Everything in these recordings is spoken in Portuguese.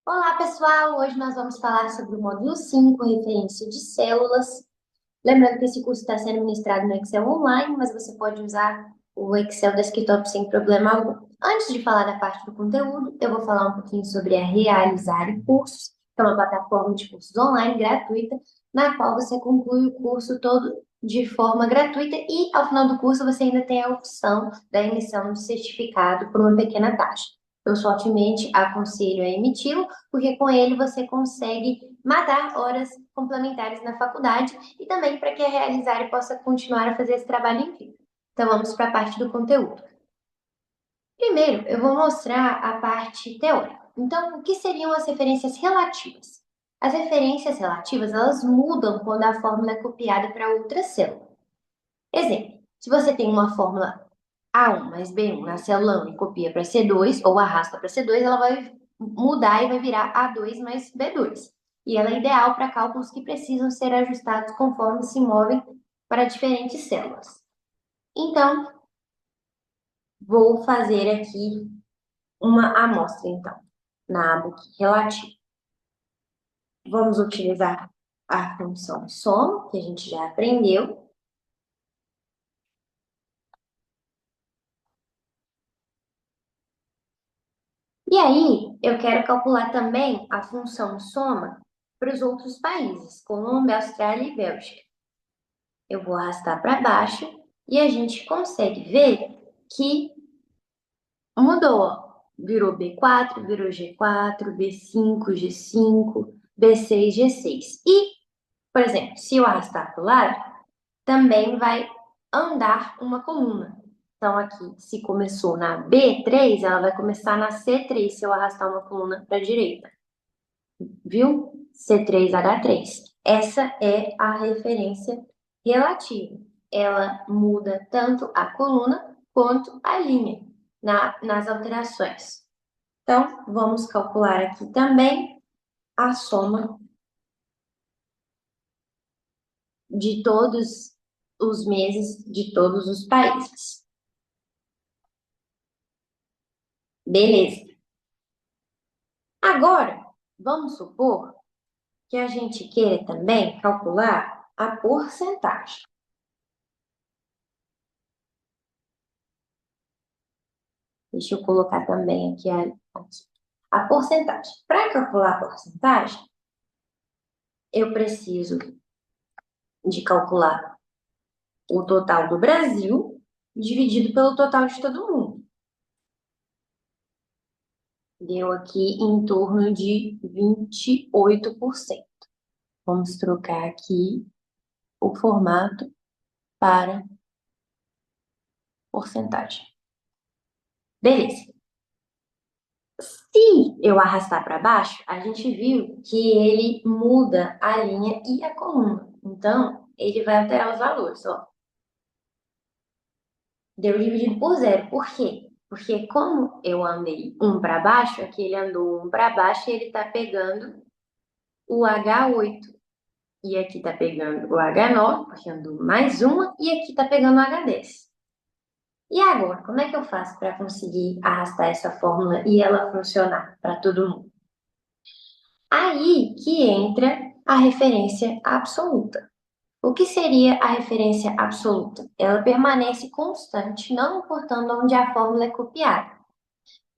Olá, pessoal! Hoje nós vamos falar sobre o módulo 5, referência de células. Lembrando que esse curso está sendo ministrado no Excel online, mas você pode usar o Excel desktop sem problema algum. Antes de falar da parte do conteúdo, eu vou falar um pouquinho sobre a Realizar Cursos, que é uma plataforma de cursos online gratuita, na qual você conclui o curso todo de forma gratuita e, ao final do curso, você ainda tem a opção da emissão de certificado por uma pequena taxa. Eu fortemente aconselho a emiti-lo, porque com ele você consegue matar horas complementares na faculdade e também para que a Realizare possa continuar a fazer esse trabalho incrível. Então vamos para a parte do conteúdo. Primeiro, eu vou mostrar a parte teórica. Então, o que seriam as referências relativas? As referências relativas, elas mudam quando a fórmula é copiada para outra célula. Exemplo, se você tem uma fórmula A1 mais B1 na célula 1 e copia para C2, ou arrasta para C2, ela vai mudar e vai virar A2 mais B2. E ela é ideal para cálculos que precisam ser ajustados conforme se movem para diferentes células. Então, vou fazer aqui uma amostra, então, na aba aqui, relativa. Vamos utilizar a função soma, que a gente já aprendeu. E aí, eu quero calcular também a função soma para os outros países, Colômbia, Austrália e Bélgica. Eu vou arrastar para baixo e a gente consegue ver que mudou, ó. Virou B4, virou G4, B5, G5, B6, G6. E, por exemplo, se eu arrastar para o lado, também vai andar uma coluna. Então, aqui, se começou na B3, ela vai começar na C3 se eu arrastar uma coluna para a direita. Viu? C3H3. Essa é a referência relativa. Ela muda tanto a coluna quanto a linha nas alterações. Então, vamos calcular aqui também a soma de todos os meses de todos os países. Beleza. Agora, vamos supor que a gente queira também calcular a porcentagem. Deixa eu colocar também a porcentagem. Para calcular a porcentagem, eu preciso de calcular o total do Brasil dividido pelo total de todo mundo. Deu aqui em torno de 28%. Vamos trocar aqui o formato para porcentagem. Beleza. Se eu arrastar para baixo, a gente viu que ele muda a linha e a coluna. Então, ele vai alterar os valores, ó. Deu dividido por zero. Por quê? Porque como eu andei um para baixo, aqui ele andou um para baixo e ele está pegando o H8. E aqui está pegando o H9, porque andou mais uma, e aqui está pegando o H10. E agora, como é que eu faço para conseguir arrastar essa fórmula e ela funcionar para todo mundo? Aí que entra a referência absoluta. O que seria a referência absoluta? Ela permanece constante, não importando onde a fórmula é copiada.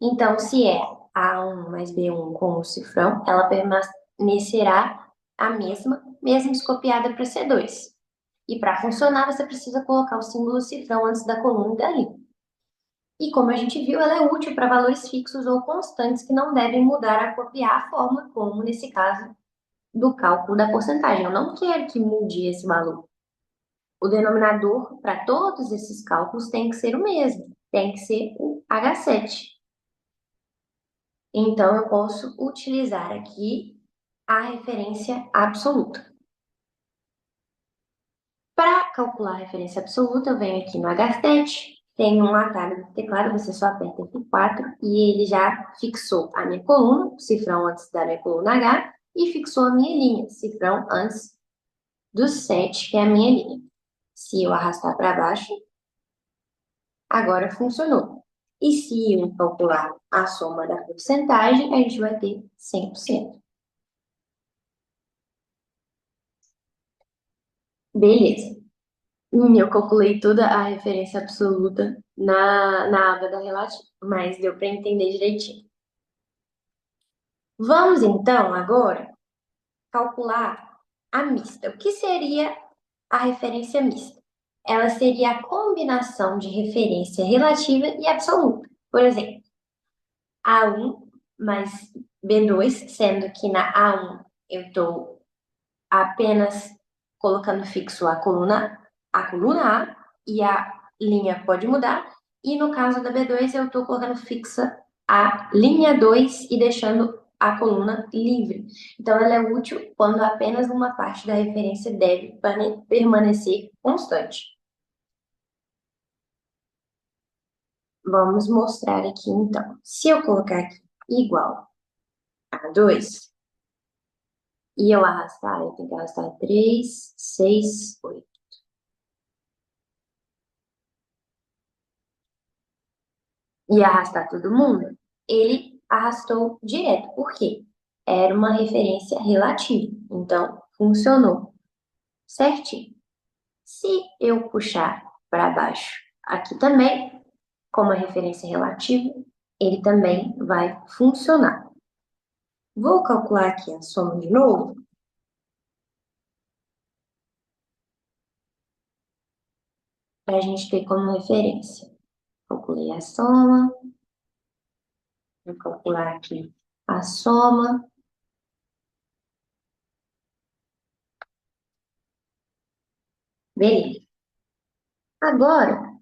Então, se é A1 mais B1 com o cifrão, ela permanecerá a mesma, mesmo se copiada para C2. E para funcionar, você precisa colocar o símbolo cifrão antes da coluna e da linha. E como a gente viu, ela é útil para valores fixos ou constantes que não devem mudar a copiar a fórmula, como nesse caso do cálculo da porcentagem. Eu não quero que mude esse valor. O denominador para todos esses cálculos tem que ser o mesmo, tem que ser o H7. Então, eu posso utilizar aqui a referência absoluta. Para calcular a referência absoluta, eu venho aqui no H7, tem um atalho do teclado, você só aperta F4 e ele já fixou a minha coluna, o cifrão antes da minha coluna H, e fixou a minha linha, cifrão antes do 7, que é a minha linha. Se eu arrastar para baixo, agora funcionou. E se eu calcular a soma da porcentagem, a gente vai ter 100%. Beleza. Eu calculei toda a referência absoluta na aba da relativa, mas deu para entender direitinho. Vamos então agora calcular a mista. O que seria a referência mista? Ela seria a combinação de referência relativa e absoluta. Por exemplo, A1 mais B2, sendo que na A1 eu estou apenas colocando fixo a coluna A e a linha pode mudar. E no caso da B2, eu estou colocando fixa a linha 2 e deixando a coluna livre. Então, ela é útil quando apenas uma parte da referência deve permanecer constante. Vamos mostrar aqui, então. Se eu colocar aqui igual a 2 e eu arrastar, eu tenho que arrastar 3, 6, 8. E arrastar todo mundo, ele arrastou direto. Por quê? Era uma referência relativa. Então, funcionou certinho. Se eu puxar para baixo aqui também, como a referência relativa, ele também vai funcionar. Vou calcular aqui a soma de novo, para a gente ter como referência. Calculei a soma, vou calcular aqui a soma. Beleza. Agora,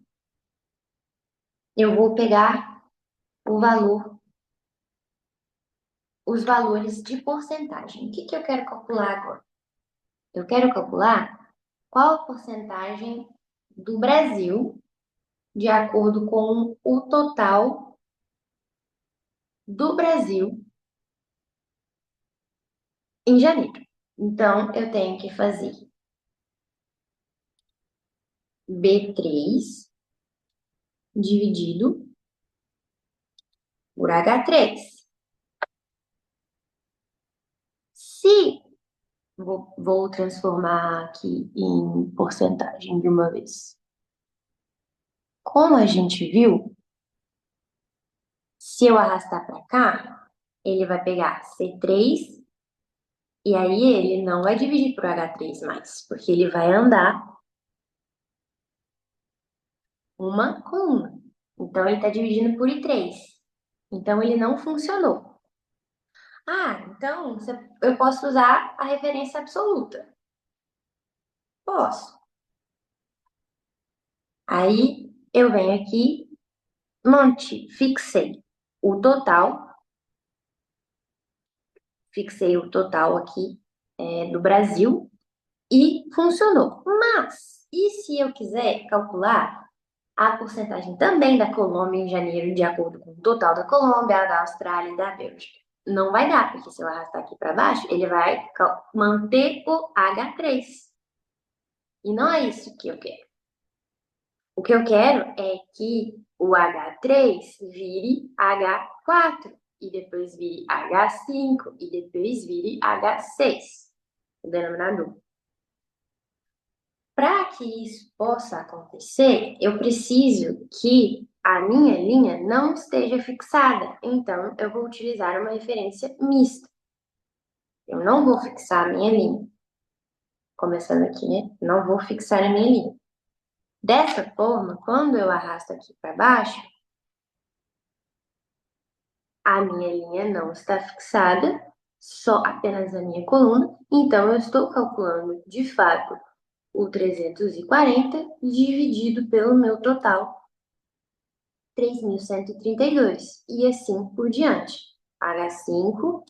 eu vou pegar o valor, os valores de porcentagem. O que que eu quero calcular agora? Eu quero calcular qual a porcentagem do Brasil de acordo com o total do Brasil em janeiro. Então, eu tenho que fazer B3 dividido por H3. Se vou transformar aqui em porcentagem de uma vez. Como a gente viu, se eu arrastar para cá, ele vai pegar C3 e aí ele não vai dividir por H3 mais, porque ele vai andar uma coluna. Então, ele está dividindo por I3. Então, ele não funcionou. Ah, então eu posso usar a referência absoluta. Posso. Aí, eu venho aqui, o total, fixei o total aqui do Brasil e funcionou. Mas, e se eu quiser calcular a porcentagem também da Colômbia em janeiro, de acordo com o total da Colômbia, da Austrália e da Bélgica? Não vai dar, porque se eu arrastar aqui para baixo, ele vai manter o H3. E não é isso que eu quero. O que eu quero é que o H3 vire H4, e depois vire H5, e depois vire H6, o denominador. Para que isso possa acontecer, eu preciso que a minha linha não esteja fixada. Então, eu vou utilizar uma referência mista. Eu não vou fixar a minha linha. Começando aqui, né? Não vou fixar a minha linha. Dessa forma, quando eu arrasto aqui para baixo, a minha linha não está fixada, só apenas a minha coluna. Então, eu estou calculando, de fato, o 340 dividido pelo meu total, 3.132, e assim por diante. H5,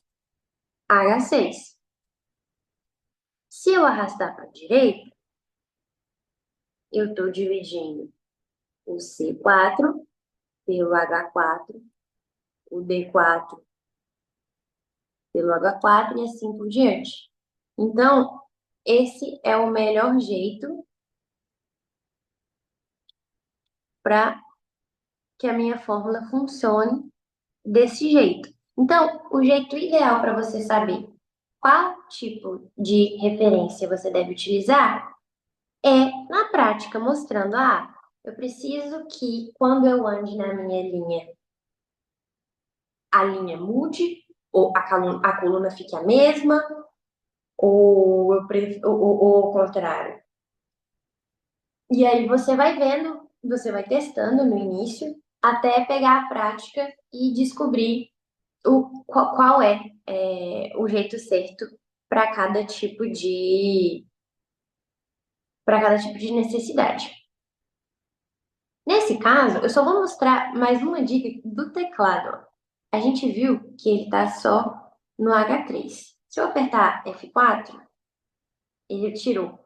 H6. Se eu arrastar para a direita, eu estou dividindo o C4 pelo H4, o D4 pelo H4 e assim por diante. Então, esse é o melhor jeito para que a minha fórmula funcione desse jeito. Então, o jeito ideal para você saber qual tipo de referência você deve utilizar é, na prática, mostrando, eu preciso que quando eu ande na minha linha, a linha mude, ou a coluna fique a mesma, ou ao contrário. E aí você vai vendo, você vai testando no início, até pegar a prática e descobrir qual é, o jeito certo para cada tipo para cada tipo de necessidade. Nesse caso, eu só vou mostrar mais uma dica do teclado. Ó. A gente viu que ele está só no H3. Se eu apertar F4, ele tirou.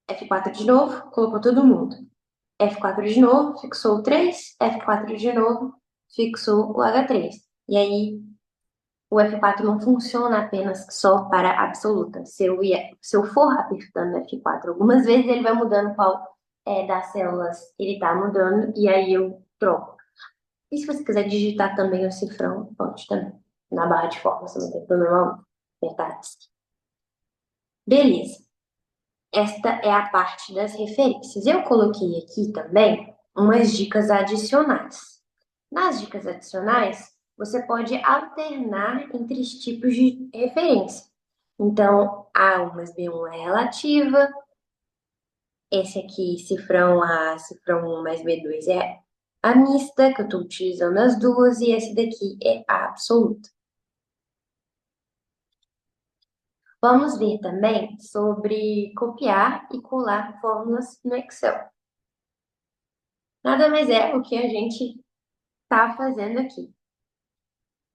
F4 de novo, colocou todo mundo. F4 de novo, fixou o 3. F4 de novo, fixou o H3. E aí, o F4 não funciona apenas só para absoluta. Se eu for apertando F4 algumas vezes, ele vai mudando qual das células ele está mudando, e aí eu troco. E se você quiser digitar também o cifrão, pode também. Na barra de forma, você não tem problema algum. Apertar esse. Beleza. Esta é a parte das referências. Eu coloquei aqui também umas dicas adicionais. Nas dicas adicionais, você pode alternar entre os tipos de referência. Então, A1 mais B1 é relativa, esse aqui, cifrão A, cifrão 1 mais B2 é a mista, que eu estou utilizando as duas, e esse daqui é a absoluta. Vamos ver também sobre copiar e colar fórmulas no Excel. Nada mais é o que a gente está fazendo aqui.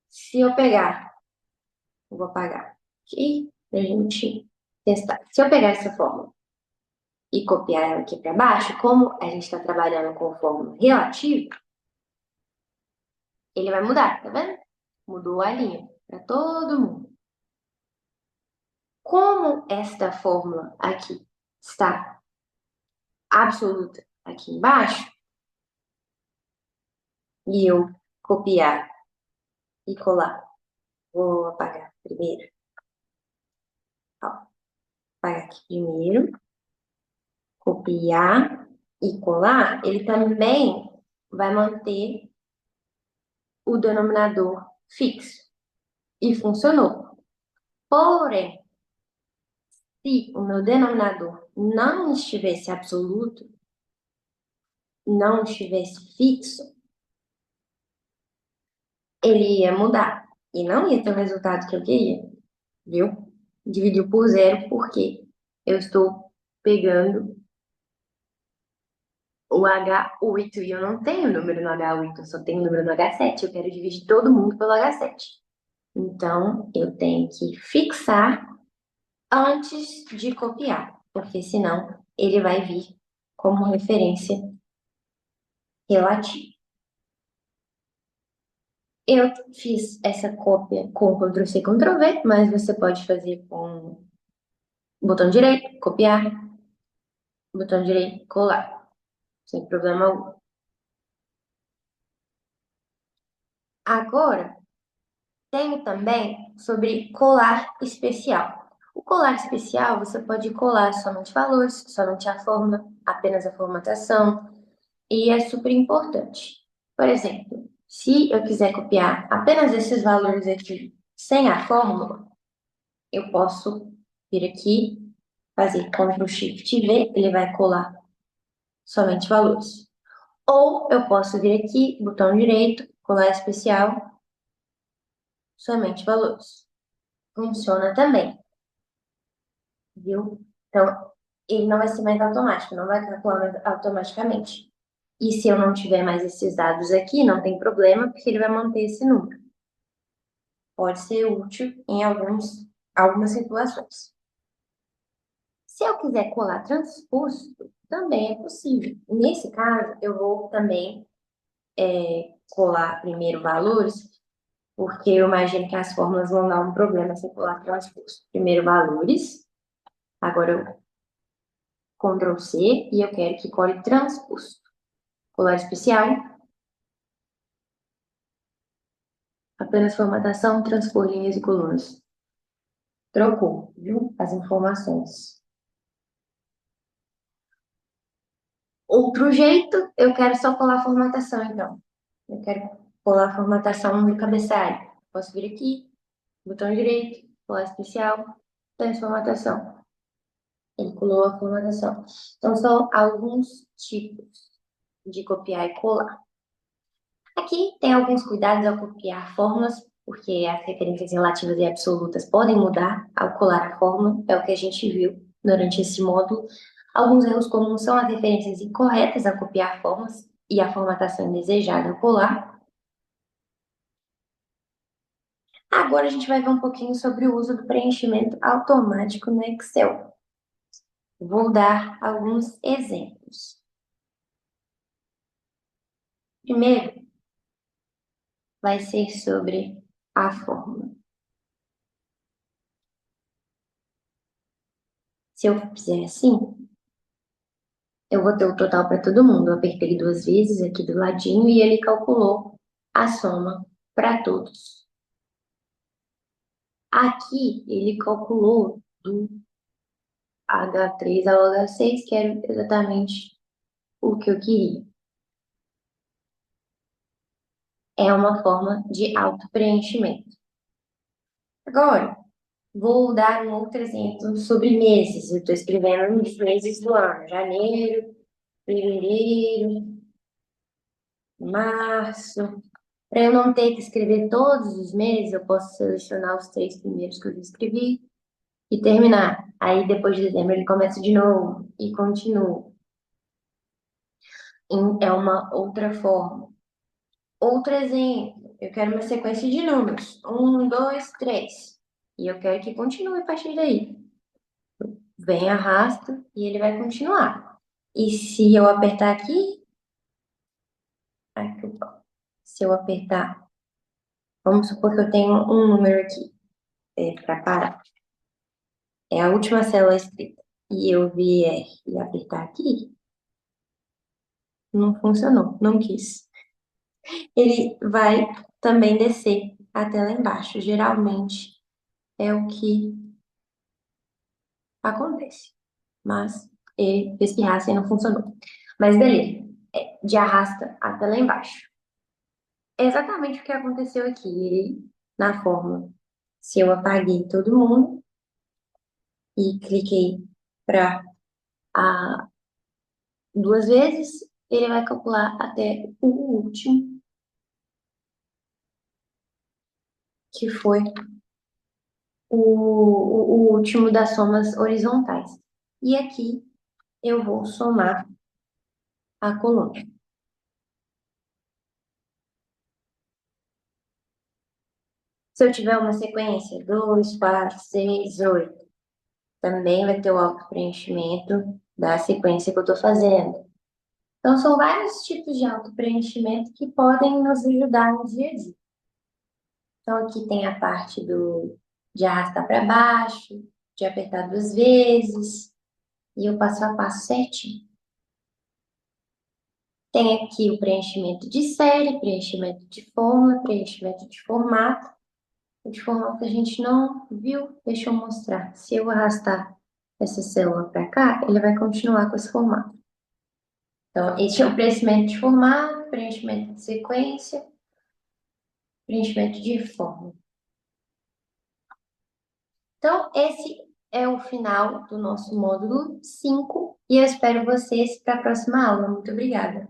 Se eu pegar, eu vou apagar aqui para a gente testar. Se eu pegar essa fórmula e copiar ela aqui para baixo, como a gente está trabalhando com fórmula relativa, ele vai mudar, tá vendo? Mudou a linha para todo mundo. Como esta fórmula aqui está absoluta aqui embaixo, e eu copiar e colar, vou apagar primeiro. Ó, apagar aqui primeiro, copiar e colar, ele também vai manter o denominador fixo. E funcionou. Porém, se o meu denominador não estivesse absoluto, não estivesse fixo, ele ia mudar. E não ia ter o resultado que eu queria, viu? Dividiu por zero porque eu estou pegando o H8 e eu não tenho número no H8, eu só tenho número no H7. Eu quero dividir todo mundo pelo H7. Então, eu tenho que fixar antes de copiar, porque senão ele vai vir como referência relativa. Eu fiz essa cópia com Ctrl+C, Ctrl+V, mas você pode fazer com botão direito, copiar, botão direito, colar, sem problema algum. Agora, tenho também sobre colar especial. O colar especial, você pode colar somente valores, somente a fórmula, apenas a formatação, e é super importante. Por exemplo, se eu quiser copiar apenas esses valores aqui sem a fórmula, eu posso vir aqui, fazer Ctrl Shift V, ele vai colar somente valores. Ou eu posso vir aqui, botão direito, colar especial, somente valores. Funciona também, viu? Então, ele não vai ser mais automático, não vai calcular mais automaticamente. E se eu não tiver mais esses dados aqui, não tem problema, porque ele vai manter esse número. Pode ser útil em algumas situações. Se eu quiser colar transposto, também é possível. Nesse caso, eu vou também colar primeiro valores, porque eu imagino que as fórmulas vão dar um problema se eu colar transposto. Primeiro valores, agora eu Ctrl+C e eu quero que cole transposto. Colar especial, apenas formatação, transpor linhas e colunas. Trocou, viu? As informações. Outro jeito, eu quero só colar a formatação, então. Eu quero colar a formatação no cabeçalho. Posso vir aqui, botão direito, colar especial, transformatação. Ele colou a formatação. Então, são alguns tipos de copiar e colar. Aqui tem alguns cuidados ao copiar fórmulas, porque as referências relativas e absolutas podem mudar ao colar a fórmula, é o que a gente viu durante esse módulo. Alguns erros comuns são as referências incorretas ao copiar fórmulas e a formatação indesejada ao colar. Agora a gente vai ver um pouquinho sobre o uso do preenchimento automático no Excel. Vou dar alguns exemplos. Primeiro, vai ser sobre a fórmula. Se eu fizer assim, eu vou ter o total para todo mundo. Eu apertei duas vezes aqui do ladinho e ele calculou a soma para todos. Aqui ele calculou do H3 ao H6, que era exatamente o que eu queria. É uma forma de auto-preenchimento. Agora, vou dar um outro exemplo sobre meses. Eu estou escrevendo os meses do ano: janeiro, fevereiro, março. Para eu não ter que escrever todos os meses, eu posso selecionar os três primeiros que eu já escrevi e terminar. Aí, depois de dezembro, ele começa de novo e continua. É uma outra forma. Outro exemplo, eu quero uma sequência de números. Um, dois, três. E eu quero que continue a partir daí. Vem, arrasta e ele vai continuar. E se eu apertar aqui, aqui, se eu apertar, vamos supor que eu tenho um número aqui, para parar. É a última célula escrita. E eu vier e apertar aqui, não funcionou, não quis. Ele vai também descer até lá embaixo. Geralmente é o que acontece. Mas ele espirrasse e não funcionou. Mas beleza, de arrasta até lá embaixo. É exatamente o que aconteceu aqui. Ele, na fórmula, se eu apaguei todo mundo e cliquei para duas vezes, ele vai calcular até o último, que foi o último das somas horizontais. E aqui eu vou somar a coluna. Se eu tiver uma sequência, 2, 4, 6, 8, também vai ter o auto-preenchimento da sequência que eu estou fazendo. Então, são vários tipos de auto-preenchimento que podem nos ajudar no dia a dia. Então, aqui tem a parte de arrastar para baixo, de apertar duas vezes, e o passo a passo certinho. Tem aqui o preenchimento de série, preenchimento de fórmula, preenchimento de formato. O de formato a gente não viu, deixa eu mostrar. Se eu arrastar essa célula para cá, ele vai continuar com esse formato. Então, esse é o preenchimento de formato, preenchimento de sequência, preenchimento de fórmula. Então, esse é o final do nosso módulo 5 e eu espero vocês para a próxima aula. Muito obrigada.